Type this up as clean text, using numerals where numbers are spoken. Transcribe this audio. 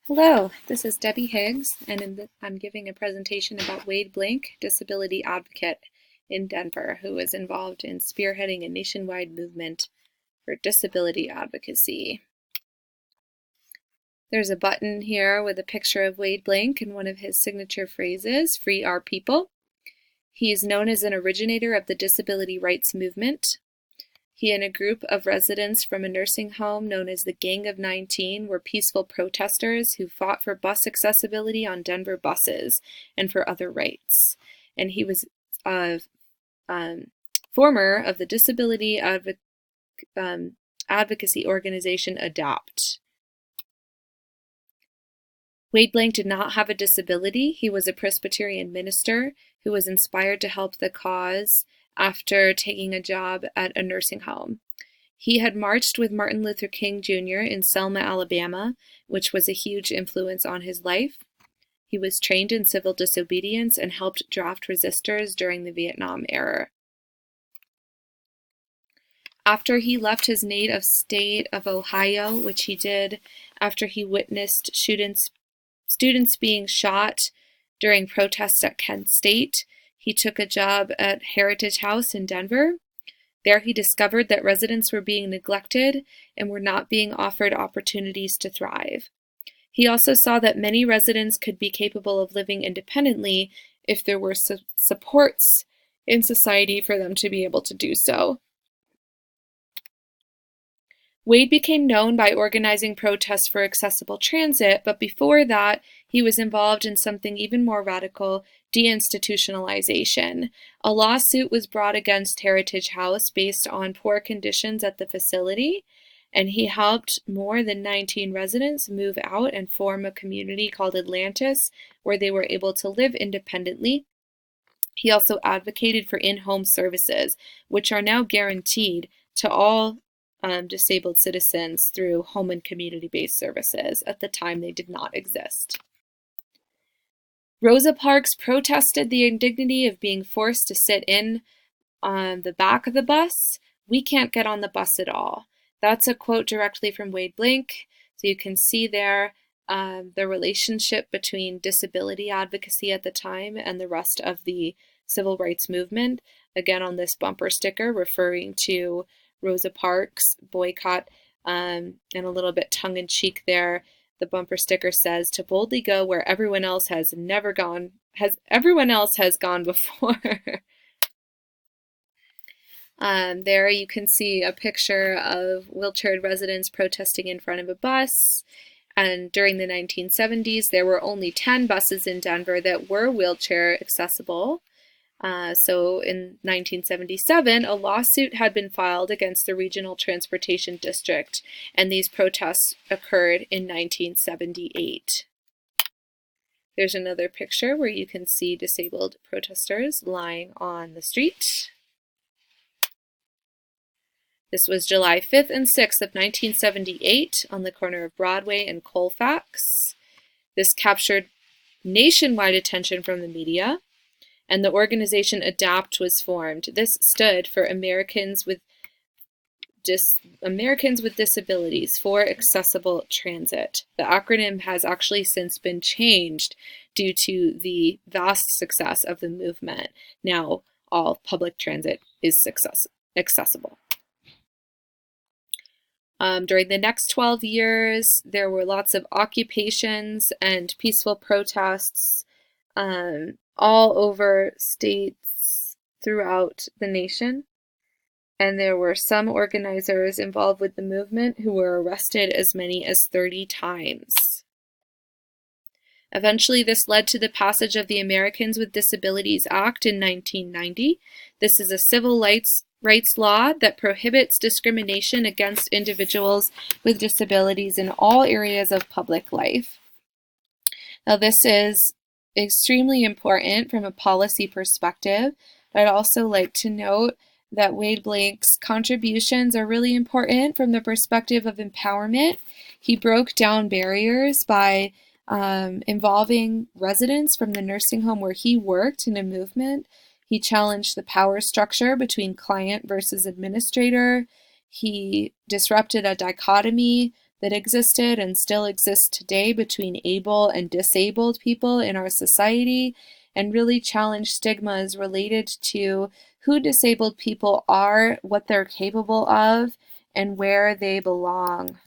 Hello, this is Debbie Higgs, and I'm giving a presentation about Wade Blank, disability advocate in Denver, who was involved in spearheading a nationwide movement for disability advocacy. There's a button here with a picture of Wade Blank and one of his signature phrases, "Free Our People." He is known as an originator of the disability rights movement. He and a group of residents from a nursing home known as the Gang of 19 were peaceful protesters who fought for bus accessibility on Denver buses and for other rights. And he was a former of the disability advocacy organization ADOPT. Wade Blank did not have a disability. He was a Presbyterian minister who was inspired to help the cause after taking a job at a nursing home. He had marched with Martin Luther King Jr. in Selma, Alabama, which was a huge influence on his life. He was trained in civil disobedience and helped draft resistors during the Vietnam era. After he left his native state of Ohio, which he did after he witnessed students being shot during protests at Kent State, he took a job at Heritage House in Denver. There he discovered that residents were being neglected and were not being offered opportunities to thrive. He also saw that many residents could be capable of living independently if there were supports in society for them to be able to do so. Wade became known by organizing protests for accessible transit, but before that, he was involved in something even more radical, deinstitutionalization. A lawsuit was brought against Heritage House based on poor conditions at the facility, and he helped more than 19 residents move out and form a community called Atlantis, where they were able to live independently. He also advocated for in-home services, which are now guaranteed to all disabled citizens through home and community-based services. At the time, they did not exist. Rosa Parks protested the indignity of being forced to sit in on the back of the bus. "We can't get on the bus at all." That's a quote directly from Wade Blank. So you can see there the relationship between disability advocacy at the time and the rest of the civil rights movement. Again, on this bumper sticker referring to Rosa Parks boycott, and a little bit tongue-in-cheek there. The bumper sticker says, "To boldly go where everyone else has gone before." There you can see a picture of wheelchaired residents protesting in front of a bus. And during the 1970s, there were only 10 buses in Denver that were wheelchair accessible. So in 1977, a lawsuit had been filed against the Regional Transportation District, and these protests occurred in 1978. There's another picture where you can see disabled protesters lying on the street. This was July 5th and 6th of 1978 on the corner of Broadway and Colfax. This captured nationwide attention from the media, and the organization ADOPT was formed. This stood for Americans with Disabilities for Accessible Transit. The acronym has actually since been changed due to the vast success of the movement. Now all public transit is accessible. During the next 12 years, there were lots of occupations and peaceful protests all over states throughout the nation. And there were some organizers involved with the movement who were arrested as many as 30 times. Eventually, this led to the passage of the Americans with Disabilities Act in 1990. This is a civil rights law that prohibits discrimination against individuals with disabilities in all areas of public life. Now, this is extremely important from a policy perspective. I'd also like to note that Wade Blank's contributions are really important from the perspective of empowerment. He broke down barriers by involving residents from the nursing home where he worked in a movement. He challenged the power structure between client versus administrator. He disrupted a dichotomy that existed and still exist today between able and disabled people in our society, and really challenge stigmas related to who disabled people are, what they're capable of, and where they belong.